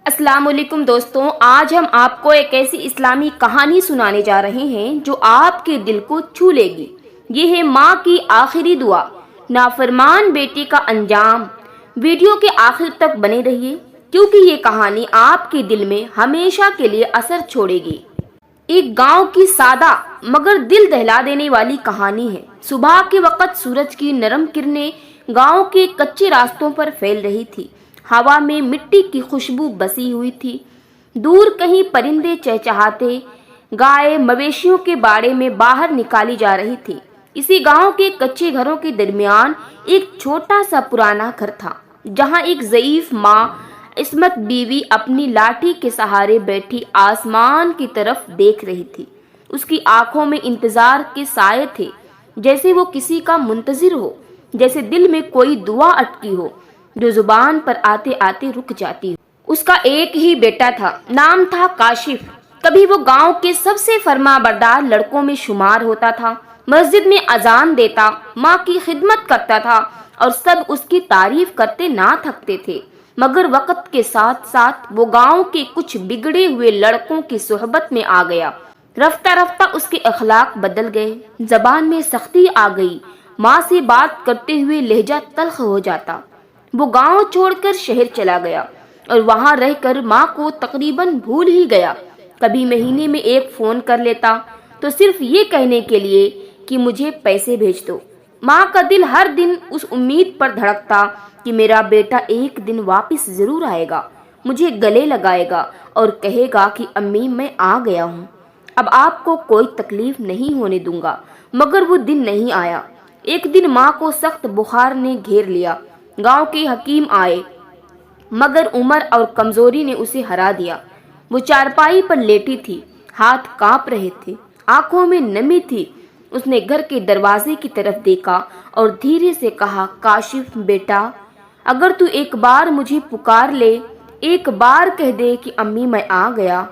السلام علیکم دوستوں، آج ہم آپ کو ایک ایسی اسلامی کہانی سنانے جا رہے ہیں جو آپ کے دل کو چھو لے گی۔ یہ ہے ماں کی آخری دعا، نافرمان بیٹے کا انجام۔ ویڈیو کے آخر تک بنے رہیے کیونکہ یہ کہانی آپ کے دل میں ہمیشہ کے لیے اثر چھوڑے گی۔ ایک گاؤں کی سادہ مگر دل دہلا دینے والی کہانی ہے۔ صبح کے وقت سورج کی نرم کرنیں گاؤں کے کچے راستوں پر پھیل رہی تھی۔ ہوا میں مٹی کی خوشبو بسی ہوئی تھی۔ دور کہیں پرندے چہچہاتے، گائے مویشیوں کے باڑے میں باہر نکالی جا رہی تھی۔ اسی گاؤں کے کچے گھروں کے درمیان ایک چھوٹا سا پرانا گھر تھا، جہاں ایک ضعیف ماں عصمت بیوی اپنی لاٹھی کے سہارے بیٹھی آسمان کی طرف دیکھ رہی تھی۔ اس کی آنکھوں میں انتظار کے سائے تھے، جیسے وہ کسی کا منتظر ہو، جیسے دل میں کوئی دعا اٹکی ہو جو زبان پر آتے آتے رک جاتی ہو۔ اس کا ایک ہی بیٹا تھا، نام تھا کاشف۔ کبھی وہ گاؤں کے سب سے فرما بردار لڑکوں میں شمار ہوتا تھا، مسجد میں اذان دیتا، ماں کی خدمت کرتا تھا اور سب اس کی تعریف کرتے نہ تھکتے تھے۔ مگر وقت کے ساتھ ساتھ وہ گاؤں کے کچھ بگڑے ہوئے لڑکوں کی صحبت میں آ گیا۔ رفتہ رفتہ اس کے اخلاق بدل گئے، زبان میں سختی آ گئی، ماں سے بات کرتے ہوئے لہجہ تلخ ہو جاتا۔ وہ گاؤں چھوڑ کر شہر چلا گیا اور وہاں رہ کر ماں کو تقریباً بھول ہی گیا۔ کبھی مہینے میں ایک فون کر لیتا تو صرف یہ کہنے کے لیے کہ مجھے پیسے بھیج دو۔ ماں کا دل ہر دن اس امید پر دھڑکتا کہ میرا بیٹا ایک دن واپس ضرور آئے گا، مجھے گلے لگائے گا اور کہے گا کہ امی میں آ گیا ہوں، اب آپ کو کوئی تکلیف نہیں ہونے دوں گا۔ مگر وہ دن نہیں آیا۔ ایک دن ماں کو سخت بخار نے گھیر لیا۔ گاؤں کے حکیم آئے، مگر عمر اور کمزوری نے اسے ہرا دیا۔ وہ چارپائی پر لیٹی تھی، ہاتھ کانپ رہے تھے، آنکھوں میں نمی تھی۔ اس نے گھر کے دروازے کی طرف دیکھا اور دھیرے سے کہا، کاشف بیٹا، اگر تو ایک بار مجھے پکار لے، ایک بار کہہ دے کہ امی میں آ گیا۔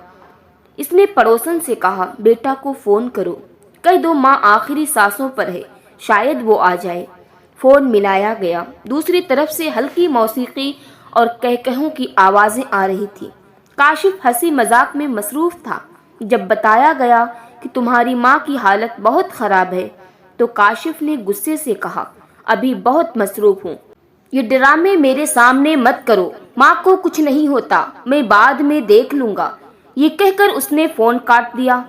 اس نے پڑوسن سے کہا، بیٹا کو فون کرو، کہہ دو ماں آخری سانسوں پر ہے، شاید وہ آ جائے۔ فون ملایا گیا۔ دوسری طرف سے ہلکی موسیقی اور کہکہوں کی آوازیں آ رہی تھی۔ کاشف ہنسی مذاق میں مصروف تھا۔ جب بتایا گیا کہ تمہاری ماں کی حالت بہت خراب ہے تو کاشف نے غصے سے کہا، ابھی بہت مصروف ہوں، یہ ڈرامے میرے سامنے مت کرو، ماں کو کچھ نہیں ہوتا، میں بعد میں دیکھ لوں گا۔ یہ کہہ کر اس نے فون کاٹ دیا۔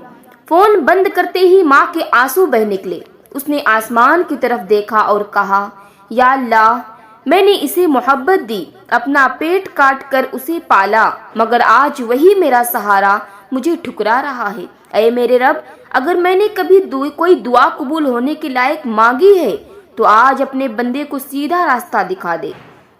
فون بند کرتے ہی ماں کے آنسو بہہ نکلے۔ اس نے آسمان کی طرف دیکھا اور کہا، یا اللہ، میں نے اسے محبت دی، اپنا پیٹ کاٹ کر اسے پالا، مگر آج وہی میرا سہارا مجھے ٹھکرا رہا ہے۔ اے میرے رب، اگر میں نے کبھی کوئی دعا قبول ہونے کے لائق مانگی ہے تو آج اپنے بندے کو سیدھا راستہ دکھا دے۔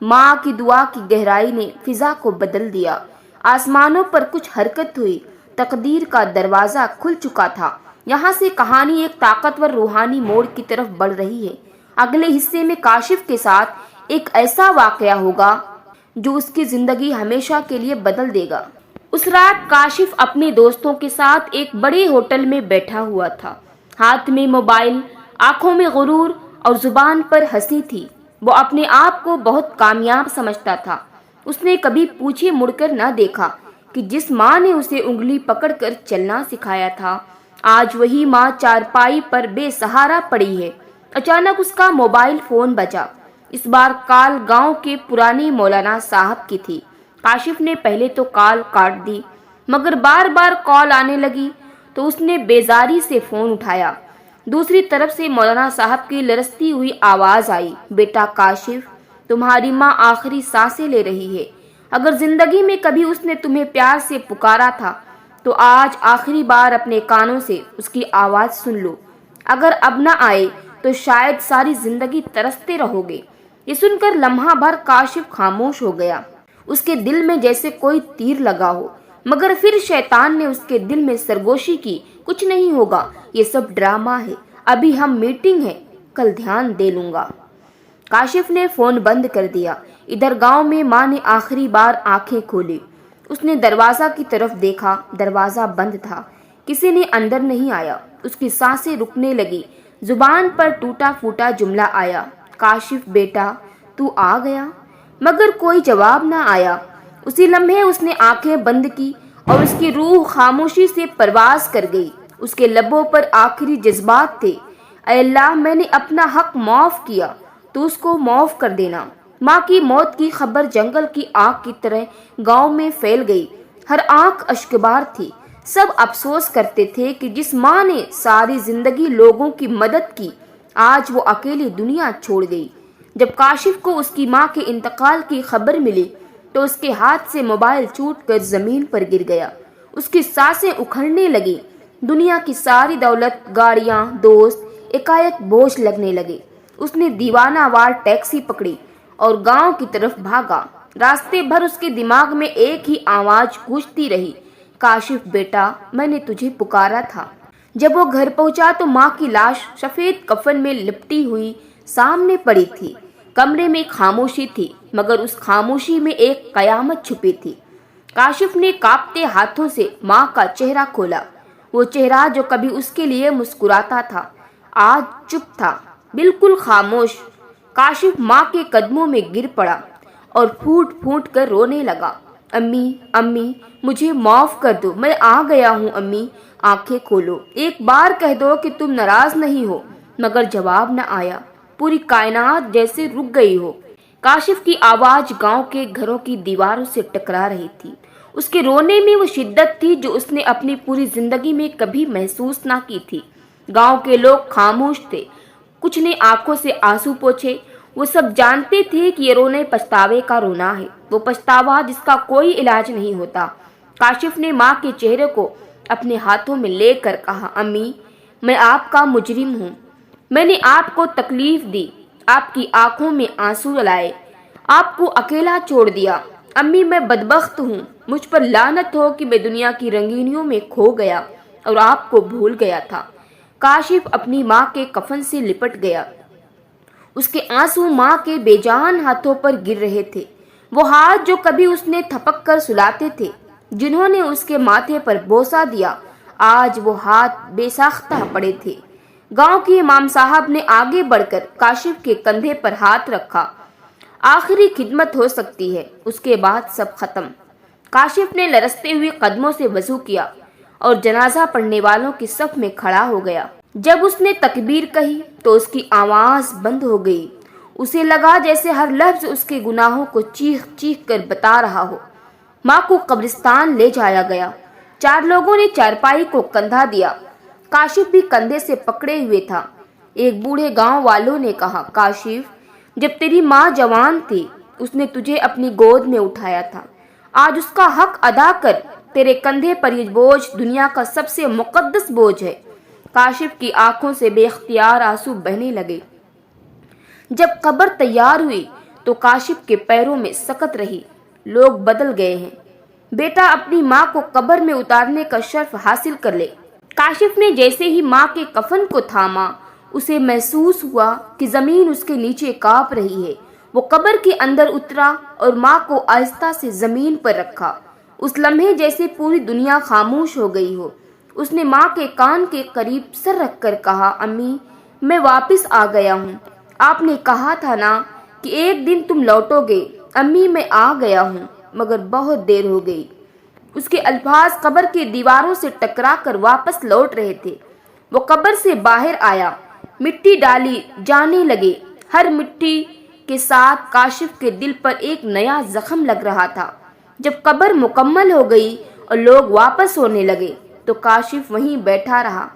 ماں کی دعا کی گہرائی نے فضا کو بدل دیا۔ آسمانوں پر کچھ حرکت ہوئی، تقدیر کا دروازہ کھل چکا تھا۔ یہاں سے کہانی ایک طاقتور روحانی موڑ کی طرف بڑھ رہی ہے۔ اگلے حصے میں کاشف کے ساتھ ایک ایسا واقعہ ہوگا جو اس کی زندگی ہمیشہ کے لیے بدل دے گا۔ اس رات کاشف اپنے دوستوں کے ساتھ ایک بڑے ہوٹل میں بیٹھا ہوا تھا۔ ہاتھ میں موبائل، آنکھوں میں غرور اور زبان پر ہنسی تھی۔ وہ اپنے آپ کو بہت کامیاب سمجھتا تھا۔ اس نے کبھی پیچھے مڑ کر نہ دیکھا کہ جس ماں نے اسے انگلی پکڑ کر چلنا سکھایا تھا، آج وہی ماں چارپائی پر بے سہارا پڑی ہے۔ اچانک اس کا موبائل فون بجا۔ اس بار کال گاؤں کے پرانے مولانا صاحب کی تھی۔ کاشف نے پہلے تو کال کاٹ دی، مگر بار بار کال آنے لگی تو اس نے بیزاری سے فون اٹھایا۔ دوسری طرف سے مولانا صاحب کی لرزتی ہوئی آواز آئی، بیٹا کاشف، تمہاری ماں آخری سانسیں لے رہی ہے۔ اگر زندگی میں کبھی اس نے تمہیں پیار سے پکارا تھا تو آج آخری بار اپنے کانوں سے اس کی آواز سن لو۔ اگر اب نہ آئے تو شاید ساری زندگی ترستے رہو گے۔ یہ سن کر لمحہ بھر کاشف خاموش ہو گیا۔ اس کے دل میں جیسے کوئی تیر لگا ہو، مگر پھر شیطان نے اس کے دل میں سرگوشی کی، کچھ نہیں ہوگا، یہ سب ڈرامہ ہے، ابھی ہم میٹنگ ہے، کل دھیان دے لوں گا۔ کاشف نے فون بند کر دیا۔ ادھر گاؤں میں ماں نے آخری بار آنکھیں کھولی۔ اس نے دروازہ کی طرف دیکھا، دروازہ بند تھا، کسی نے اندر نہیں آیا۔ اس کی سانسیں رکنے لگی، زبان پر ٹوٹا پھوٹا جملہ آیا، کاشف بیٹا، تو آ گیا؟ مگر کوئی جواب نہ آیا۔ اسی لمحے اس نے آنکھیں بند کی اور اس کی روح خاموشی سے پرواز کر گئی۔ اس کے لبوں پر آخری جذبات تھے، اے اللہ میں نے اپنا حق معاف کیا، تو اس کو معاف کر دینا۔ ماں کی موت کی خبر جنگل کی آگ کی طرح گاؤں میں پھیل گئی۔ ہر آنکھ اشکبار تھی۔ سب افسوس کرتے تھے کہ جس ماں نے ساری زندگی لوگوں کی مدد کی، آج وہ اکیلی دنیا چھوڑ گئی۔ جب کاشف کو اس کی ماں کے انتقال کی خبر ملی تو اس کے ہاتھ سے موبائل چھوٹ کر زمین پر گر گیا۔ اس کی سانسیں اکھڑنے لگی۔ دنیا کی ساری دولت، گاڑیاں، دوست ایکائک بوجھ لگنے لگے۔ اس نے دیوانہ وار ٹیکسی پکڑی اور گاؤں کی طرف بھاگا۔ راستے بھر اس کے دماغ میں ایک ہی آواز گونجتی رہی، کاشف بیٹا میں نے تجھے پکارا تھا۔ جب وہ گھر پہنچا تو ماں کی لاش سفید کفن میں لپٹی ہوئی سامنے پڑی تھی۔ کمرے میں خاموشی تھی، مگر اس خاموشی میں ایک قیامت چھپی تھی۔ کاشف نے کانپتے ہاتھوں سے ماں کا چہرہ کھولا۔ وہ چہرہ جو کبھی اس کے لیے مسکراتا تھا، آج چپ تھا، بالکل خاموش۔ کاشف ماں کے قدموں میں گر پڑا اور پھوٹ پھوٹ کر رونے لگا۔ امی امی مجھے معاف کر دو، میں آ گیا ہوں امی، آنکھیں کھولو، ایک بار کہہ دو کہ تم ناراض نہیں ہو۔ مگر جواب نہ آیا، پوری کائنات جیسے رک گئی ہو۔ کاشف کی آواز گاؤں کے گھروں کی دیواروں سے ٹکرا رہی تھی۔ اس کے رونے میں وہ شدت تھی جو اس نے اپنی پوری زندگی میں کبھی محسوس نہ کی تھی۔ گاؤں کے لوگ خاموش تھے، کچھ نے آنکھوں سے آنسو پوچھے۔ وہ سب جانتے تھے کہ یہ رونے پچھتاوے کا رونا ہے، وہ پچھتاوا جس کا کوئی علاج نہیں ہوتا۔ کاشف نے ماں کے چہرے کو اپنے ہاتھوں میں لے کر کہا، امی میں آپ کا مجرم ہوں، میں نے آپ کو تکلیف دی، آپ کی آنکھوں میں آنسو لائے، آپ کو اکیلا چھوڑ دیا۔ امی میں بدبخت ہوں، مجھ پر لعنت ہو کہ میں دنیا کی رنگینیوں میں کھو گیا اور آپ کو بھول گیا تھا۔ کاشف اپنی ماں کے کفن سے لپٹ گیا۔ اس کے آنسو ماں کے بے جان ہاتھوں پر گر رہے تھے، وہ ہاتھ جو کبھی اس نے تھپک کر سلاتے تھے، جنہوں نے اس کے ماتھے پر بوسہ دیا، آج وہ ہاتھ بے ساختہ پڑے تھے۔ گاؤں کے امام صاحب نے آگے بڑھ کر کاشف کے کندھے پر ہاتھ رکھا۔ آخری خدمت ہو سکتی ہے، اس کے بعد سب ختم۔ کاشف نے لرزتے ہوئے قدموں سے وضو کیا اور جنازہ پڑھنے والوں کی صف میں کھڑا ہو گیا۔ جب اس نے تکبیر کہی تو اس کی آواز بند ہو گئی۔ اسے لگا جیسے ہر لفظ اس کے گناہوں کو چیخ چیخ کر بتا رہا ہو۔ ماں کو قبرستان لے جایا گیا۔ 4 لوگوں نے چارپائی کو کندھا دیا۔ کاشف بھی کندھے سے پکڑے ہوئے تھا۔ ایک بوڑھے گاؤں والوں نے کہا، کاشف جب تیری ماں جوان تھی اس نے تجھے اپنی گود میں اٹھایا تھا، آج اس کا حق ادا کر، تیرے کندھے پر یہ بوجھ دنیا کا سب سے مقدس بوجھ ہے۔ کاشف کی آنکھوں سے بے اختیار آنسو بہنے لگے۔ جب قبر تیار ہوئی تو کاشف کے پیروں میں سکت رہی، لوگ بدل گئے ہیں، بیٹا اپنی ماں کو قبر میں اتارنے کا شرف حاصل کر لے۔ کاشف نے جیسے ہی ماں کے کفن کو تھاما، اسے محسوس ہوا کہ زمین اس کے نیچے کانپ رہی ہے۔ وہ قبر کے اندر اترا اور ماں کو آہستہ سے زمین پر رکھا۔ اس لمحے جیسے پوری دنیا خاموش ہو گئی ہو۔ اس نے ماں کے کان کے قریب سر رکھ کر کہا، امی میں واپس آ گیا ہوں، آپ نے کہا تھا نا کہ ایک دن تم لوٹو گے۔ امی میں آ گیا ہوں، مگر بہت دیر ہو گئی۔ اس کے الفاظ قبر کے دیواروں سے ٹکرا کر واپس لوٹ رہے تھے۔ وہ قبر سے باہر آیا، مٹی ڈالی جانے لگے۔ ہر مٹی کے ساتھ کاشف کے دل پر ایک نیا زخم لگ رہا تھا۔ جب قبر مکمل ہو گئی اور لوگ واپس ہونے لگے تو کاشف وہیں بیٹھا رہا۔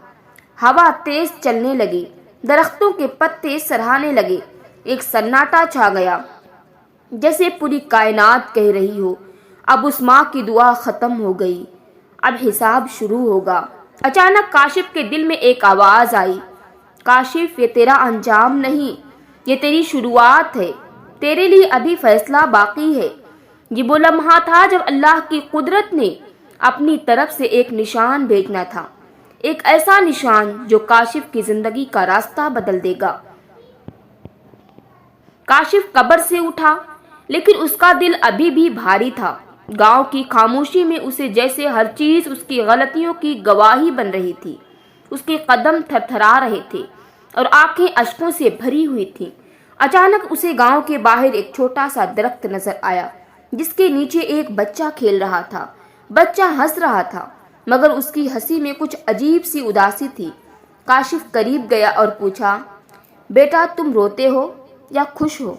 ہوا تیز چلنے لگی، درختوں کے پتے سرہانے لگے، ایک سناٹا چھا گیا، جیسے پوری کائنات کہہ رہی ہو، اب اس ماں کی دعا ختم ہو گئی، اب حساب شروع ہوگا۔ اچانک کاشف کے دل میں ایک آواز آئی، کاشف یہ تیرا انجام نہیں، یہ تیری شروعات ہے، تیرے لیے ابھی فیصلہ باقی ہے۔ یہ وہ لمحہ تھا جب اللہ کی قدرت نے اپنی طرف سے ایک نشان بھیجنا تھا، ایک ایسا نشان جو کاشف کی زندگی کا راستہ بدل دے گا۔ کاشف قبر سے اٹھا، لیکن اس کا دل ابھی بھی بھاری تھا۔ گاؤں کی خاموشی میں اسے جیسے ہر چیز اس کی غلطیوں کی گواہی بن رہی تھی۔ اس کے قدم تھر تھرا رہے تھے اور آنکھیں اشکوں سے بھری ہوئی تھیں۔ اچانک اسے گاؤں کے باہر ایک چھوٹا سا درخت نظر آیا جس کے نیچے ایک بچہ کھیل رہا تھا۔ بچہ ہنس رہا تھا مگر اس کی ہنسی میں کچھ عجیب سی اداسی تھی۔ کاشف قریب گیا اور پوچھا، بیٹا تم روتے ہو یا خوش ہو؟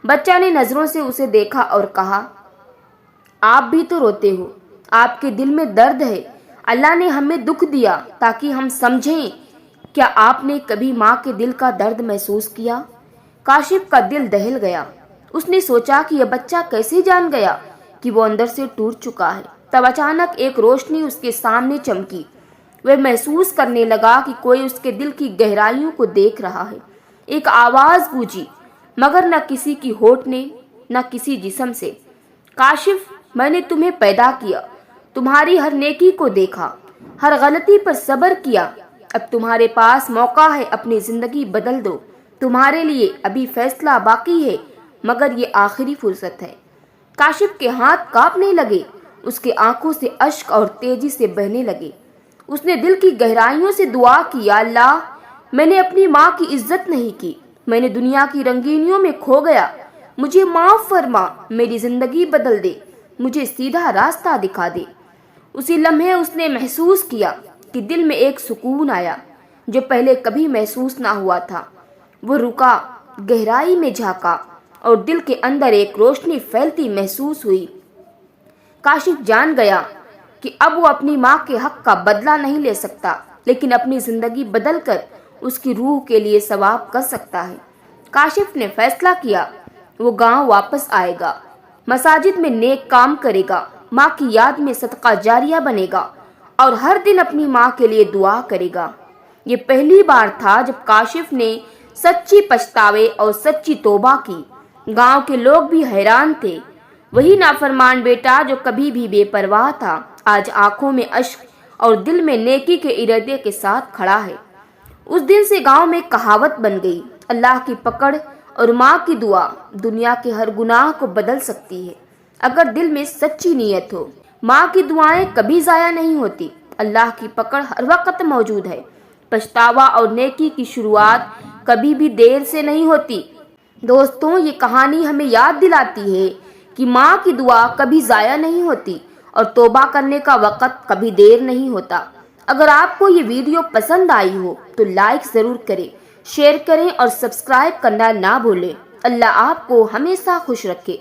بچہ نے نظروں سے اسے دیکھا اور کہا، آپ بھی تو روتے ہو، آپ کے دل میں درد ہے۔ اللہ نے ہمیں دکھ دیا تاکہ ہم سمجھیں۔ کیا آپ نے کبھی ماں کے دل کا درد محسوس کیا؟ کاشف کا دل دہل گیا۔ اس نے سوچا کہ یہ بچہ کیسے جان گیا کہ وہ اندر سے ٹوٹ چکا ہے۔ تب اچانک ایک روشنی اس کے سامنے چمکی۔ وہ محسوس کرنے لگا کہ کوئی اس کے دل کی گہرائیوں کو دیکھ رہا ہے۔ ایک آواز گونجی مگر نہ کسی کی ہونٹ نے نہ کسی جسم سے، کاشف میں نے تمہیں پیدا کیا، تمہاری ہر نیکی کو دیکھا، ہر غلطی پر صبر کیا، اب تمہارے پاس موقع ہے، اپنی زندگی بدل دو، تمہارے لیے ابھی فیصلہ باقی ہے مگر یہ آخری فرصت ہے۔ کاشف کے ہاتھ کانپنے لگے، اس کے آنکھوں سے اشک اور تیزی سے بہنے لگے۔ اس نے دل کی گہرائیوں سے دعا کی، یا اللہ میں نے اپنی ماں کی عزت نہیں کی، میں نے دنیا کی رنگینیوں میں کھو گیا، مجھے معاف فرما، میری زندگی بدل دے، مجھے سیدھا راستہ دکھا دے۔ اسی لمحے اس نے محسوس کیا کہ دل میں ایک سکون آیا جو پہلے کبھی محسوس نہ ہوا تھا۔ وہ رکا، گہرائی میں جھانکا اور دل کے اندر ایک روشنی پھیلتی محسوس ہوئی۔ کاشف جان گیا کہ اب وہ اپنی ماں کے حق کا بدلہ نہیں لے سکتا لیکن اپنی زندگی بدل کر اس کی روح کے لیے ثواب کر سکتا ہے۔ کاشف نے فیصلہ کیا وہ گاؤں واپس آئے گا، مساجد میں نیک کام کرے گا، ماں کی یاد میں صدقہ جاریہ بنے گا اور ہر دن اپنی ماں کے لیے دعا کرے گا۔ یہ پہلی بار تھا جب کاشف نے سچی پچھتاوے اور سچی توبہ کی۔ گاؤں کے لوگ بھی حیران تھے۔ وہی نافرمان بیٹا جو کبھی بھی بے پرواہ تھا آج آنکھوں میں اشک اور دل میں نیکی کے ارادے کے ساتھ کھڑا ہے۔ اس دن سے گاؤں میں کہاوت بن گئی، اللہ کی پکڑ اور ماں کی دعا دنیا کے ہر گناہ کو بدل سکتی ہے اگر دل میں سچی نیت ہو۔ ماں کی دعائیں کبھی ضائع نہیں ہوتی، اللہ کی پکڑ ہر وقت موجود ہے۔ پچھتاوا اور نیکی کی شروعات کبھی بھی دیر سے نہیں ہوتی۔ دوستوں، یہ کہانی ہمیں یاد دلاتی ہے کہ ماں کی دعا کبھی ضائع نہیں ہوتی اور توبہ کرنے کا وقت کبھی دیر نہیں ہوتا۔ اگر آپ کو یہ ویڈیو پسند آئی ہو تو لائک ضرور کریں، شیئر کریں اور سبسکرائب کرنا نہ بھولیں۔ اللہ آپ کو ہمیشہ خوش رکھے۔